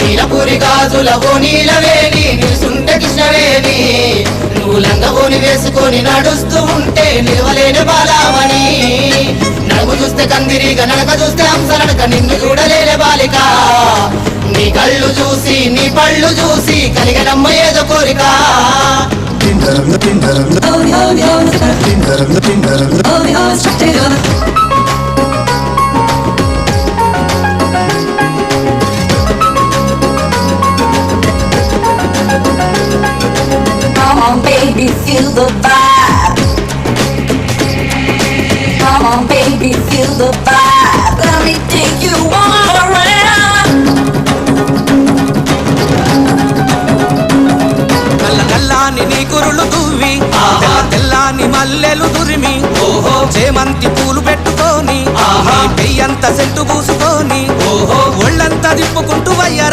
నీలపూరి గాజుల నీలవేణి నిలుసుంటే కృష్ణవేణి నువ్వు లంగబోని వేసుకొని నడుస్తూ ఉంటే నిలవలేని బాలామణి నడుము చూస్తే కందిరిగా నడక చూస్తే హంసనడక నిన్ను చూడలేని బాలిక నీ కళ్ళు చూసి నీ పళ్ళు చూసి కలిగనమ్మ ఏదో కోరిక Come on, baby, feel the vibe. Come on, baby, feel the vibe. Let me take you on around. కల్ల కల్లాని నీ కురులు దువ్వి తెల్లాని మల్లెలు దురిమి చేమంతి పూలు పెట్టుకొని పెయ్యంత సెంటు పూసుకొని ఒళ్ళంతా తిప్పుకుంటూ వయ్యార